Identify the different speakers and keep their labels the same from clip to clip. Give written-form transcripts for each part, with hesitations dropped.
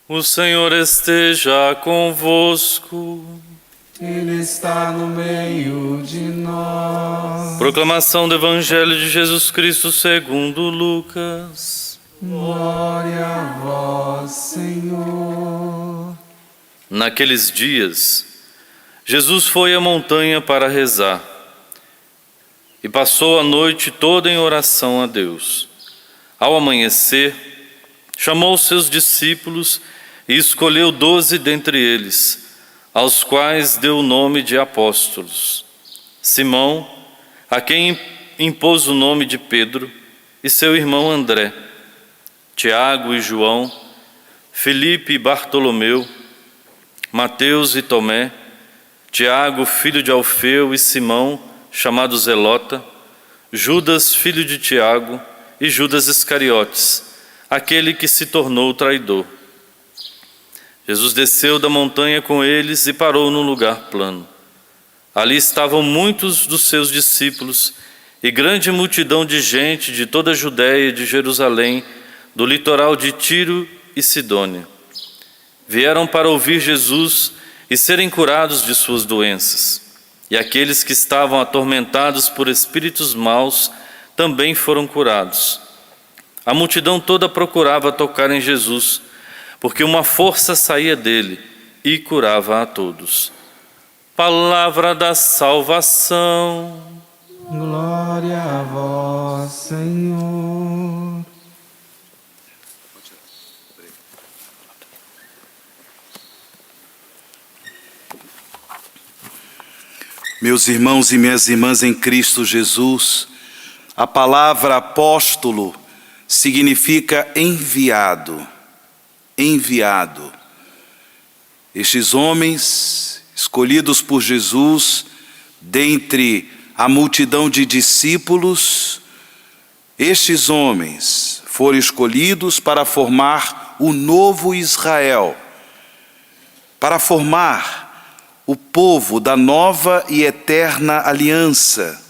Speaker 1: O Senhor esteja convosco.
Speaker 2: Ele está no meio de nós.
Speaker 1: Proclamação do Evangelho de Jesus Cristo segundo Lucas.
Speaker 2: Glória a vós, Senhor.
Speaker 1: Naqueles dias, Jesus foi à montanha para rezar e passou a noite toda em oração a Deus. Ao amanhecer, chamou seus discípulos e escolheu 12 dentre eles, aos quais deu o nome de apóstolos: Simão, a quem impôs o nome de Pedro, e seu irmão André, Tiago e João, Filipe e Bartolomeu, Mateus e Tomé, Tiago, filho de Alfeu, e Simão, chamado Zelota, Judas, filho de Tiago, e Judas Iscariotes, aquele que se tornou traidor. Jesus desceu da montanha com eles e parou num lugar plano. Ali estavam muitos dos seus discípulos e grande multidão de gente de toda a Judéia e de Jerusalém, do litoral de Tiro e Sidônia. Vieram para ouvir Jesus e serem curados de suas doenças. E aqueles que estavam atormentados por espíritos maus também foram curados. A multidão toda procurava tocar em Jesus, porque uma força saía dele e curava a todos. Palavra da salvação.
Speaker 2: Glória a vós, Senhor.
Speaker 3: Meus irmãos e minhas irmãs em Cristo Jesus, a palavra apóstolo significa enviado. Enviado. Estes homens, escolhidos por Jesus, dentre a multidão de discípulos, estes homens foram escolhidos para formar o novo Israel, para formar o povo da nova e eterna aliança.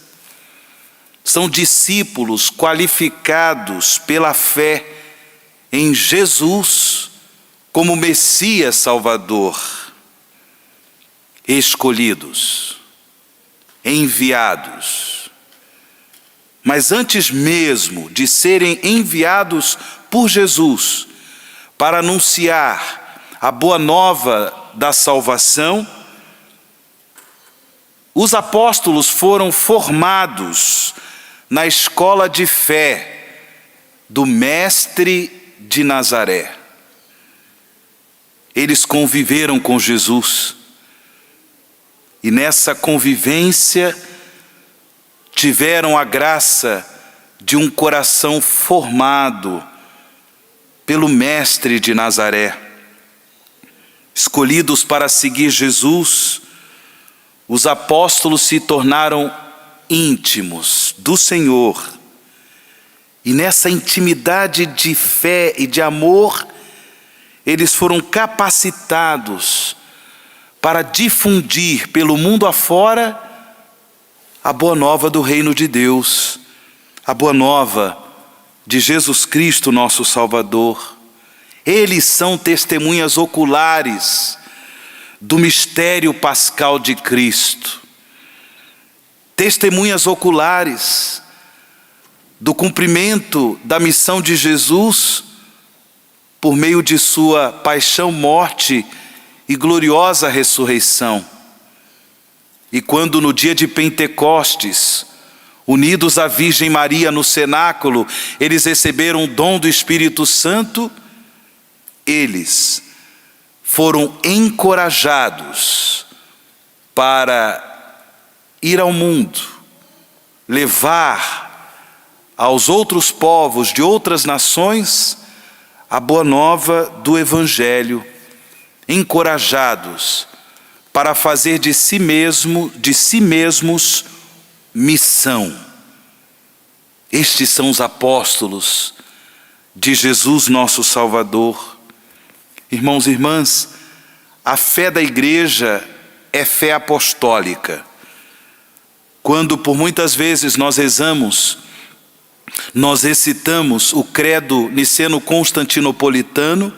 Speaker 3: São discípulos qualificados pela fé em Jesus como Messias Salvador, escolhidos, enviados. Mas antes mesmo de serem enviados por Jesus para anunciar a boa nova da salvação, os apóstolos foram formados na escola de fé do Mestre de Nazaré. Eles conviveram com Jesus e nessa convivência tiveram a graça de um coração formado pelo Mestre de Nazaré. Escolhidos para seguir Jesus, os apóstolos se tornaram íntimos do Senhor. E nessa intimidade de fé e de amor, eles foram capacitados para difundir pelo mundo afora a boa nova do reino de Deus, a boa nova de Jesus Cristo, nosso Salvador. Eles são testemunhas oculares do mistério pascal de Cristo, testemunhas oculares do cumprimento da missão de Jesus por meio de sua paixão, morte e gloriosa ressurreição. E quando no dia de Pentecostes, unidos à Virgem Maria no cenáculo, eles receberam o dom do Espírito Santo, eles foram encorajados para ir ao mundo, levar aos outros povos de outras nações a boa nova do Evangelho, encorajados para fazer de si mesmos missão. Estes são os apóstolos de Jesus, nosso Salvador. Irmãos e irmãs, a fé da igreja é fé apostólica. Quando por muitas vezes nós rezamos, nós recitamos o credo niceno-constantinopolitano,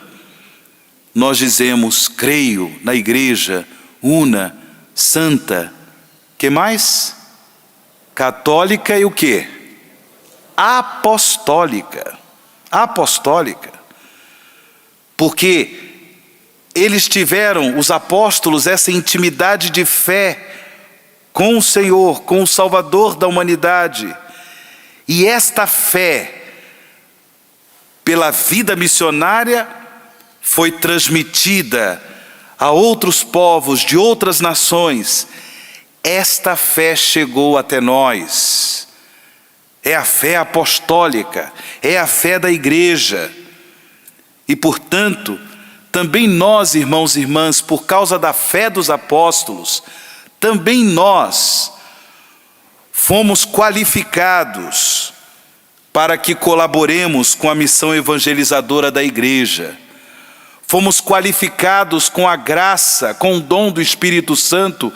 Speaker 3: nós dizemos: creio na igreja una, santa, que mais? Católica e o quê? Apostólica. Apostólica. Porque eles tiveram, os apóstolos, essa intimidade de fé com o Senhor, com o Salvador da humanidade. E esta fé, pela vida missionária, foi transmitida a outros povos de outras nações. Esta fé chegou até nós. É a fé apostólica, é a fé da igreja. E, portanto, também nós, irmãos e irmãs, por causa da fé dos apóstolos, também nós fomos qualificados para que colaboremos com a missão evangelizadora da igreja. Fomos qualificados com a graça, com o dom do Espírito Santo,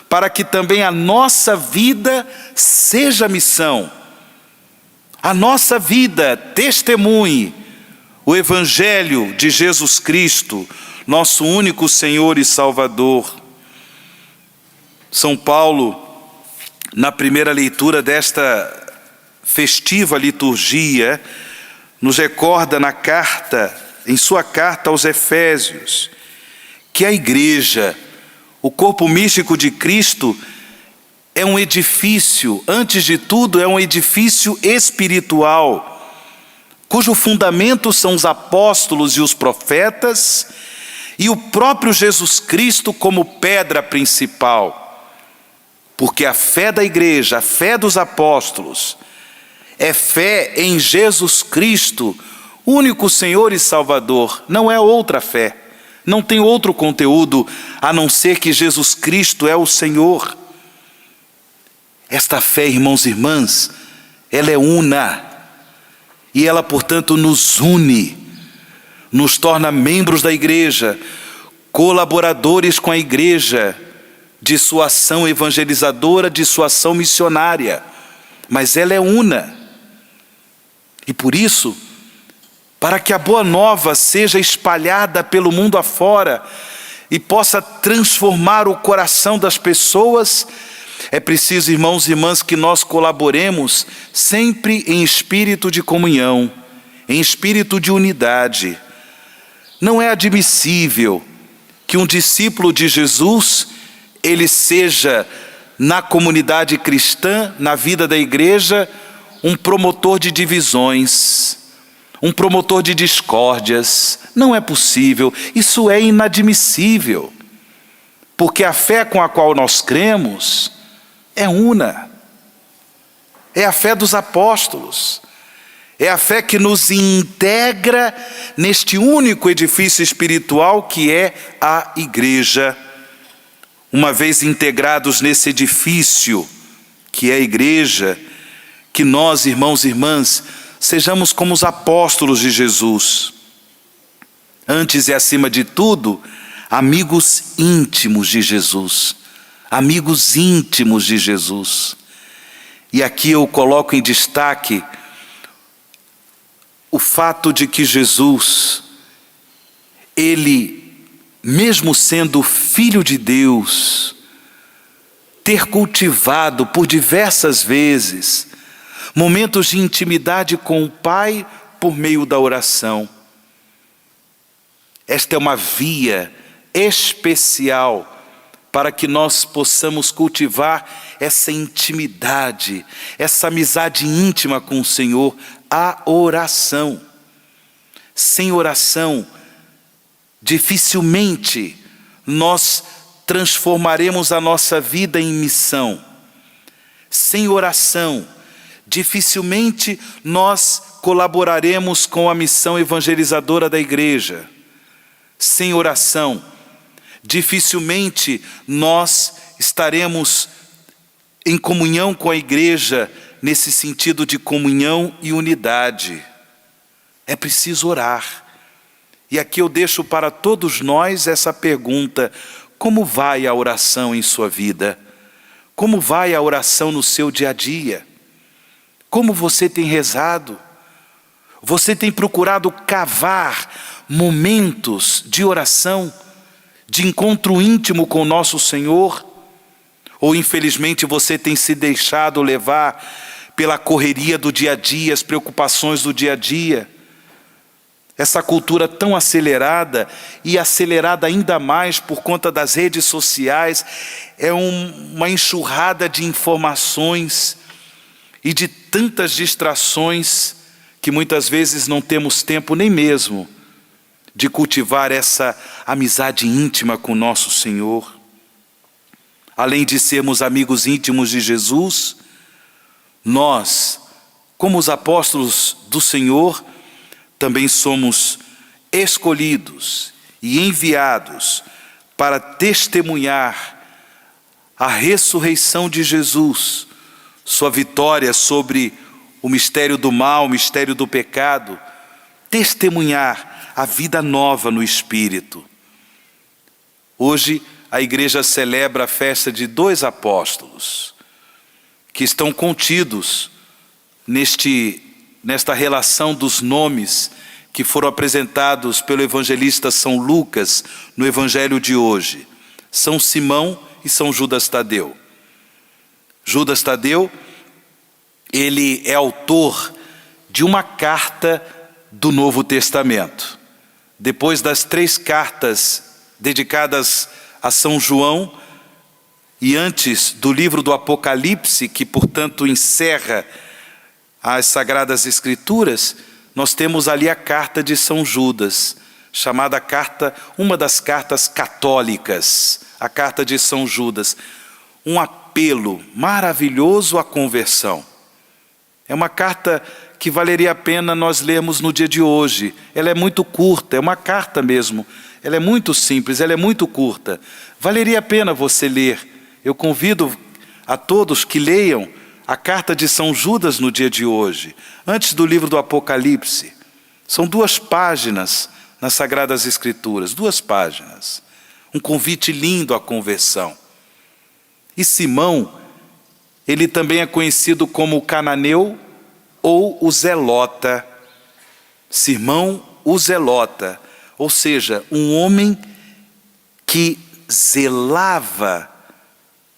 Speaker 3: para que também a nossa vida seja missão. A nossa vida testemunhe o Evangelho de Jesus Cristo, nosso único Senhor e Salvador. São Paulo, na primeira leitura desta festiva liturgia, nos recorda em sua carta aos Efésios, que a igreja, o corpo místico de Cristo, é um edifício, antes de tudo, é um edifício espiritual, cujo fundamento são os apóstolos e os profetas, e o próprio Jesus Cristo como pedra principal. Porque a fé da igreja, a fé dos apóstolos, é fé em Jesus Cristo, único Senhor e Salvador, não é outra fé. Não tem outro conteúdo a não ser que Jesus Cristo é o Senhor. Esta fé, irmãos e irmãs, ela é una. E ela, portanto, nos une, nos torna membros da igreja, colaboradores com a igreja, de sua ação evangelizadora, de sua ação missionária. Mas ela é una. E por isso, para que a boa nova seja espalhada pelo mundo afora e possa transformar o coração das pessoas, é preciso, irmãos e irmãs, que nós colaboremos sempre em espírito de comunhão, em espírito de unidade. Não é admissível que um discípulo de Jesus, ele seja, na comunidade cristã, na vida da igreja, um promotor de divisões, um promotor de discórdias. Não é possível, isso é inadmissível, porque a fé com a qual nós cremos é una, é a fé dos apóstolos, é a fé que nos integra neste único edifício espiritual que é a igreja. Uma vez integrados nesse edifício que é a igreja, que nós, irmãos e irmãs, sejamos como os apóstolos de Jesus. Antes e acima de tudo, amigos íntimos de Jesus. Amigos íntimos de Jesus. E aqui eu coloco em destaque o fato de que Jesus, ele, mesmo sendo filho de Deus, ter cultivado por diversas vezes momentos de intimidade com o Pai por meio da oração. Esta é uma via especial para que nós possamos cultivar essa intimidade, essa amizade íntima com o Senhor, a oração. Sem oração, dificilmente nós transformaremos a nossa vida em missão. Sem oração, dificilmente nós colaboraremos com a missão evangelizadora da igreja. Sem oração, dificilmente nós estaremos em comunhão com a igreja, nesse sentido de comunhão e unidade. É preciso orar. E aqui eu deixo para todos nós essa pergunta: como vai a oração em sua vida? Como vai a oração no seu dia a dia? Como você tem rezado? Você tem procurado cavar momentos de oração, de encontro íntimo com o nosso Senhor? Ou infelizmente você tem se deixado levar pela correria do dia a dia, as preocupações do dia a dia? Essa cultura tão acelerada e acelerada ainda mais por conta das redes sociais, é uma enxurrada de informações e de tantas distrações que muitas vezes não temos tempo nem mesmo de cultivar essa amizade íntima com nosso Senhor. Além de sermos amigos íntimos de Jesus, nós, como os apóstolos do Senhor, também somos escolhidos e enviados para testemunhar a ressurreição de Jesus, sua vitória sobre o mistério do mal, o mistério do pecado, testemunhar a vida nova no Espírito. Hoje a igreja celebra a festa de 2 apóstolos que estão contidos nesta relação dos nomes que foram apresentados pelo evangelista São Lucas no evangelho de hoje. São Simão e São Judas Tadeu. Judas Tadeu, ele é autor de uma carta do Novo Testamento. Depois das 3 cartas dedicadas a São João e antes do livro do Apocalipse, que portanto encerra as Sagradas Escrituras, nós temos ali a carta de São Judas, chamada uma das cartas católicas, a carta de São Judas, um apelo maravilhoso à conversão. É uma carta que valeria a pena nós lermos no dia de hoje. Ela é muito curta, é uma carta mesmo. Ela é muito simples, ela é muito curta. Valeria a pena você ler. Eu convido a todos que leiam a carta de São Judas no dia de hoje, antes do livro do Apocalipse. São 2 páginas nas Sagradas Escrituras, 2 páginas. Um convite lindo à conversão. E Simão, ele também é conhecido como o cananeu ou o zelota. Simão, o zelota, ou seja, um homem que zelava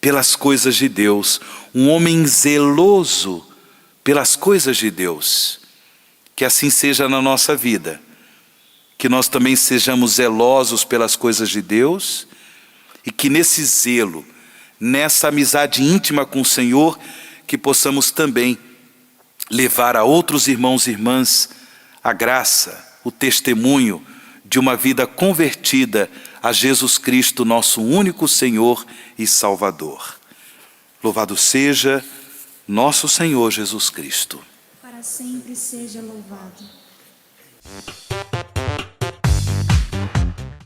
Speaker 3: pelas coisas de Deus, um homem zeloso pelas coisas de Deus. Que assim seja na nossa vida, que nós também sejamos zelosos pelas coisas de Deus e que nesse zelo, nessa amizade íntima com o Senhor, que possamos também levar a outros irmãos e irmãs a graça, o testemunho de uma vida convertida a Jesus Cristo, nosso único Senhor e Salvador. Louvado seja nosso Senhor Jesus Cristo.
Speaker 4: Para sempre seja louvado.